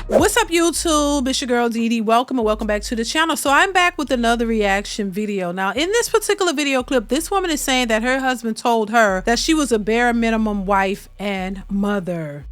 What's up, YouTube? It's your girl DeeDee. Welcome and welcome back to the channel. So I'm back with another reaction video. Now, in this particular video clip, this woman is saying that her husband told her that she was a bare minimum wife and mother.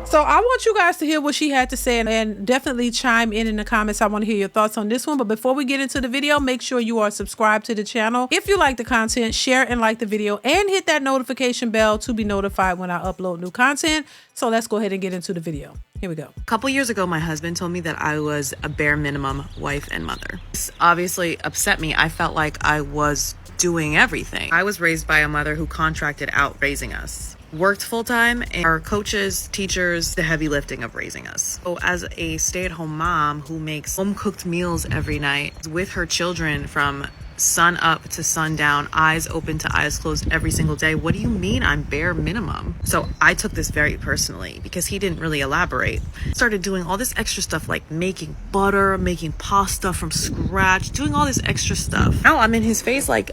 So I want you guys to hear what she had to say and definitely chime in the comments. I want to hear your thoughts on this one. But before we get into the video, make sure you are subscribed to the channel. If you like the content, share and like the video and hit that notification bell to be notified when I upload new content. So let's go ahead and get into the video. Here we go. A couple years ago, my husband told me that I was a bare minimum wife and mother. This obviously upset me. I felt like I was doing everything. I was raised by a mother who contracted out raising us. Worked full-time, and our coaches, teachers, the heavy lifting of raising us. So as a stay-at-home mom who makes home-cooked meals every night with her children from sun up to sundown, eyes open to eyes closed every single day, what do you mean I'm bare minimum? So I took this very personally because he didn't really elaborate. Started doing all this extra stuff like making butter, making pasta from scratch, doing all this extra stuff. Now I'm in his face like,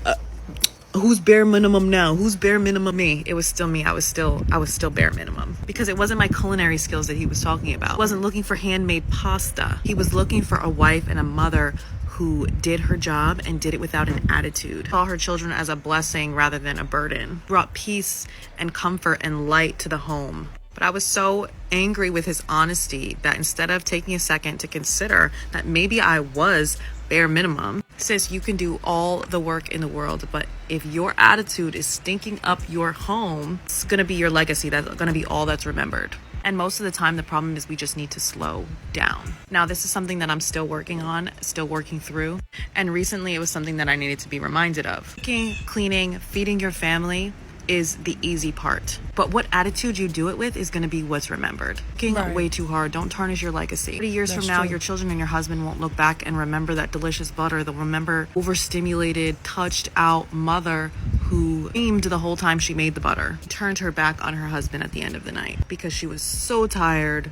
who's bare minimum now? Who's bare minimum me? It was still me. I was still bare minimum because it wasn't my culinary skills that he was talking about. He wasn't looking for handmade pasta. He was looking for a wife and a mother who did her job and did it without an attitude. Saw her children as a blessing rather than a burden. Brought peace and comfort and light to the home. But I was so angry with his honesty that instead of taking a second to consider that maybe I was bare minimum, sis, you can do all the work in the world, but if your attitude is stinking up your home, it's gonna be your legacy. That's gonna be all that's remembered. And most of the time, the problem is we just need to slow down. Now, this is something that I'm still working on, still working through. And recently, it was something that I needed to be reminded of. Cooking, cleaning, feeding your family is the easy part. But what attitude you do it with is going to be what's remembered. Working way too hard. Don't tarnish your legacy. 30 years from now, your children and your husband won't look back and remember that delicious butter. They'll remember overstimulated, touched out mother who screamed the whole time she made the butter. Turned her back on her husband at the end of the night because she was so tired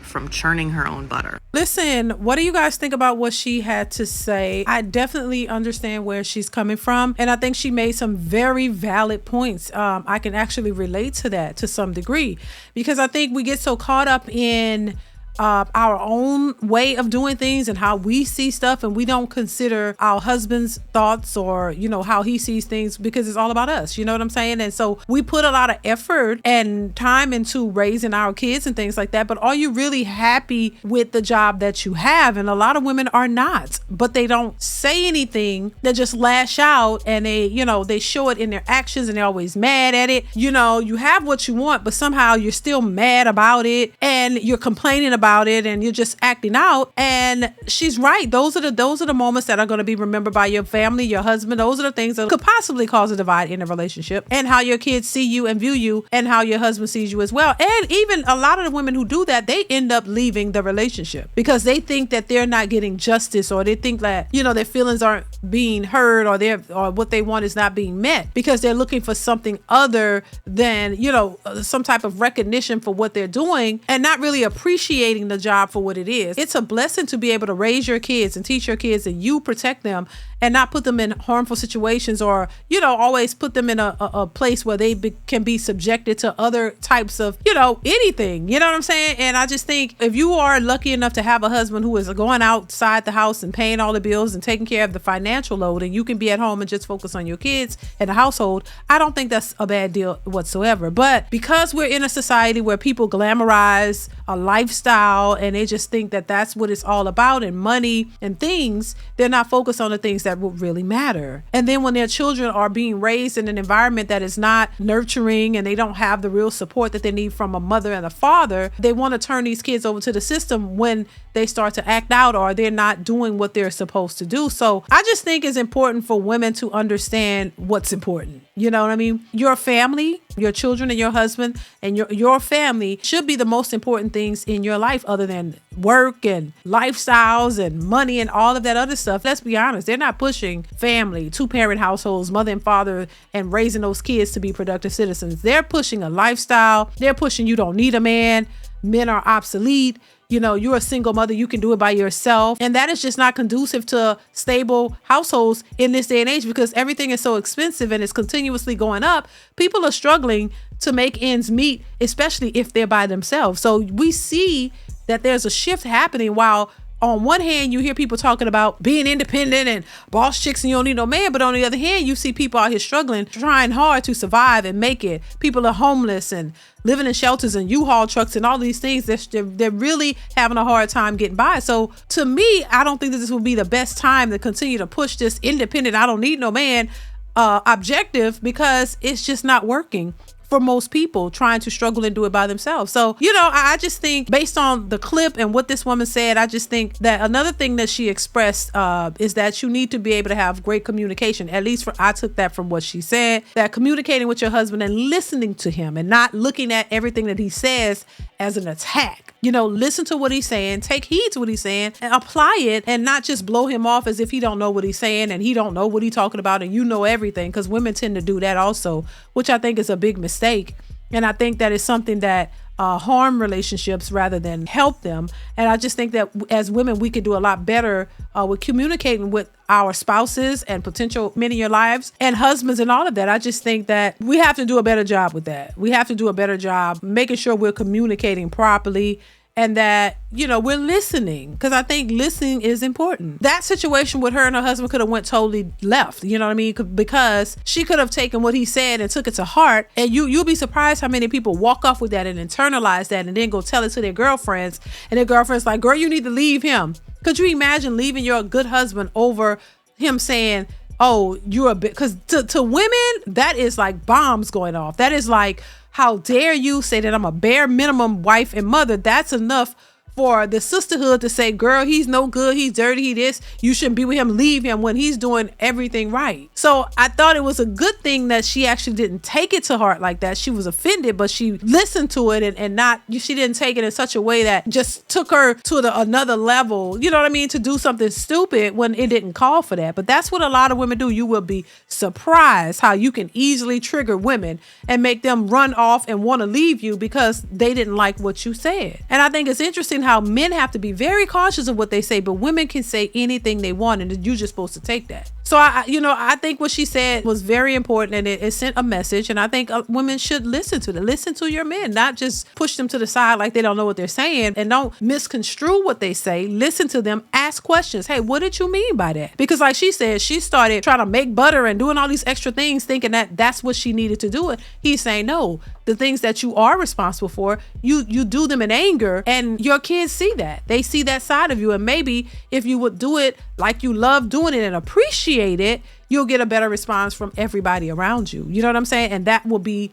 from churning her own butter. Listen, what do you guys think about what she had to say? I definitely understand where she's coming from, and I think she made some very valid points. I can actually relate to that to some degree because I think we get so caught up in our own way of doing things and how we see stuff, and we don't consider our husband's thoughts or, you know, how he sees things because it's all about us. You know what I'm saying? And so we put a lot of effort and time into raising our kids and things like that. But are you really happy with the job that you have? And a lot of women are not, but they don't say anything. They just lash out and they, you know, they show it in their actions and they're always mad at it. You know, you have what you want, but somehow you're still mad about it and you're complaining about it and you're just acting out. And she's right. Those are the moments that are going to be remembered by your family, your husband. Those are the things that could possibly cause a divide in a relationship, and how your kids see you and view you, and how your husband sees you as well. And even a lot of the women who do that, they end up leaving the relationship because they think that they're not getting justice, or they think that, you know, their feelings aren't being heard, or what they want is not being met because they're looking for something other than, you know, some type of recognition for what they're doing and not really appreciating the job for what it is. It's a blessing to be able to raise your kids and teach your kids and you protect them and not put them in harmful situations, or, you know, always put them in a place where they can be subjected to other types of, you know, anything. You know what I'm saying? And I just think if you are lucky enough to have a husband who is going outside the house and paying all the bills and taking care of the financial load, and you can be at home and just focus on your kids and the household, I don't think that's a bad deal whatsoever. But because we're in a society where people glamorize a lifestyle and they just think that that's what it's all about, and money and things, they're not focused on the things that will really matter. And then when their children are being raised in an environment that is not nurturing and they don't have the real support that they need from a mother and a father, they want to turn these kids over to the system when they start to act out or they're not doing what they're supposed to do. So I just think it's important for women to understand what's important. You know what I mean? Your family, your children and your husband and your family should be the most important things in your life, other than work and lifestyles and money and all of that other stuff. Let's be honest. They're not pushing family, two-parent households, mother and father, and raising those kids to be productive citizens. They're pushing a lifestyle. They're pushing you don't need a man. Men are obsolete. You know, you're a single mother, you can do it by yourself. And that is just not conducive to stable households in this day and age, because everything is so expensive and it's continuously going up. People are struggling to make ends meet, especially if they're by themselves. So we see that there's a shift happening. While on one hand, you hear people talking about being independent and boss chicks and you don't need no man. But on the other hand, you see people out here struggling, trying hard to survive and make it. People are homeless and living in shelters and U-Haul trucks and all these things. They're really having a hard time getting by. So to me, I don't think that this will be the best time to continue to push this independent, I don't need no man objective, because it's just not working for most people trying to struggle and do it by themselves. So, I just think based on the clip and what this woman said, I just think that another thing that she expressed is that you need to be able to have great communication. At least I took that from what she said, that communicating with your husband and listening to him and not looking at everything that he says as an attack. Listen to what he's saying, take heed to what he's saying and apply it, and not just blow him off as if he don't know what he's saying and he don't know what he's talking about and you know everything, because women tend to do that also, which I think is a big mistake. And I think that is something that harm relationships rather than help them. And I just think that as women, we could do a lot better with communicating with our spouses and potential men in your lives and husbands and all of that. I just think that we have to do a better job with that. We have to do a better job making sure we're communicating properly and that, we're listening, because I think listening is important. That situation with her and her husband could have went totally left, you know what I mean? Because she could have taken what he said and took it to heart. And you'll be surprised how many people walk off with that and internalize that and then go tell it to their girlfriends. And their girlfriend's like, girl, you need to leave him. Could you imagine leaving your good husband over him saying, oh, you're a bit, because to women, that is like bombs going off. That is like, how dare you say that I'm a bare minimum wife and mother? That's enough for the sisterhood to say, girl, he's no good, he's dirty, he this, you shouldn't be with him, leave him, when he's doing everything right. So I thought it was a good thing that she actually didn't take it to heart like that. She was offended, but she listened to it and not, she didn't take it in such a way that just took her to another level, you know what I mean, to do something stupid when it didn't call for that. But that's what a lot of women do. You will be surprised how you can easily trigger women and make them run off and want to leave you because they didn't like what you said. And I think it's interesting how men have to be very cautious of what they say, but women can say anything they want and you're just supposed to take that. So I think what she said was very important, and it sent a message. And I think women should listen to them. Listen to your men, not just push them to the side like they don't know what they're saying, and don't misconstrue what they say. Listen to them, ask questions. Hey, what did you mean by that? Because like she said, she started trying to make butter and doing all these extra things thinking that that's what she needed to do it. He's saying, no, the things that you are responsible for, you do them in anger, and your kids see that. They see that side of you. And maybe if you would do it like you love doing it and appreciate it, you'll get a better response from everybody around you. You know what I'm saying? And that will be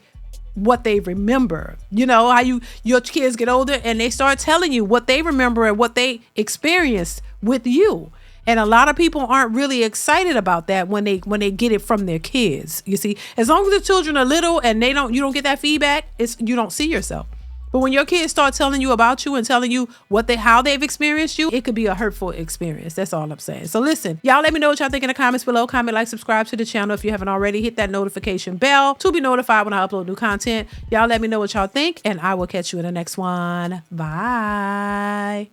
what they remember. You know how your kids get older and they start telling you what they remember and what they experienced with you. And a lot of people aren't really excited about that when they get it from their kids. You see, as long as the children are little and you don't get that feedback, you don't see yourself. But when your kids start telling you about you and telling you how they've experienced you, it could be a hurtful experience. That's all I'm saying. So listen, y'all let me know what y'all think in the comments below. Comment, like, subscribe to the channel if you haven't already. Hit that notification bell to be notified when I upload new content. Y'all let me know what y'all think, and I will catch you in the next one. Bye.